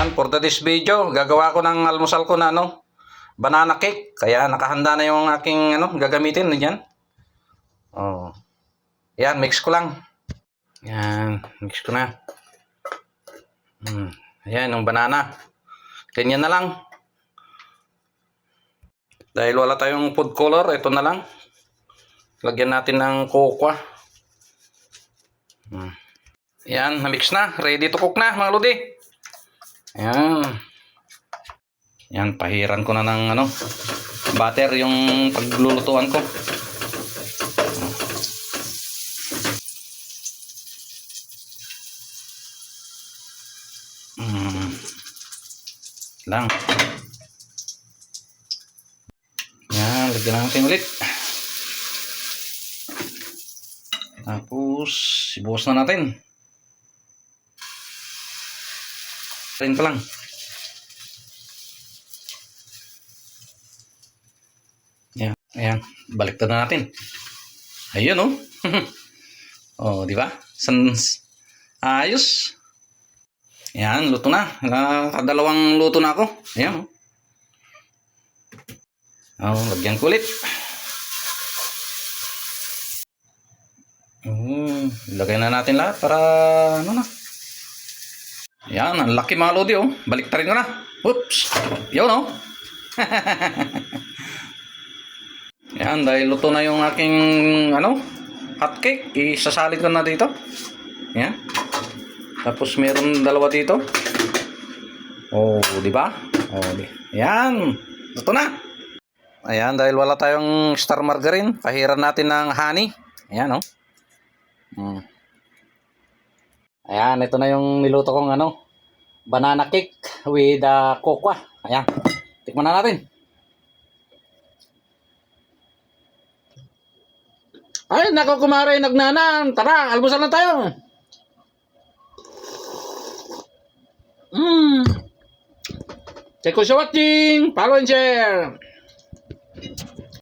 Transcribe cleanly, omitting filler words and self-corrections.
Ayan, for this video, gagawa ko ng almusal ko na banana cake. Kaya nakahanda na yung aking gagamitin. Yan. Oh. Yan, mix ko lang. Yan, mix ko na. Ayan, yung banana. Ganyan na lang. Dahil wala tayong food color, ito na lang. Lagyan natin ng cocoa. Yan, na-mix na. Ready to cook na, mga lodi. Ayan. Yan, pahiran ko na ng butter yung paglulutuan ko. Lang. Yan, lagyan natin ulit. Tapos, ibuhos na natin. Rin pa lang. Yan, ayan. Baliktad na natin. Ayun, oh. Oh, di ba? Ayos. Yan, luto na. Nakadalawang luto na ako. Ayan, oh. Oh, lagyan ko ulit. Lagay na natin lahat para na. Yan, ang laki mga lodi, oh. Baliktarin ko na. Oops. Yun, oh. Yan, dahil luto na yung aking hot cake, isasalin ko na dito. Yan. Tapos meron dalawa dito. Oh, di ba? Oh, yan. Luto na. Ayan, dahil wala tayong star margarine, pahiran natin ng honey. Ayan, oh. Ayan, ito na yung niluto kong banana cake with cocoa. Ayan, tikman na natin. Ay, nako kumare, nagnanan. Tara, almusal na tayo. Thank you for watching. Follow and share.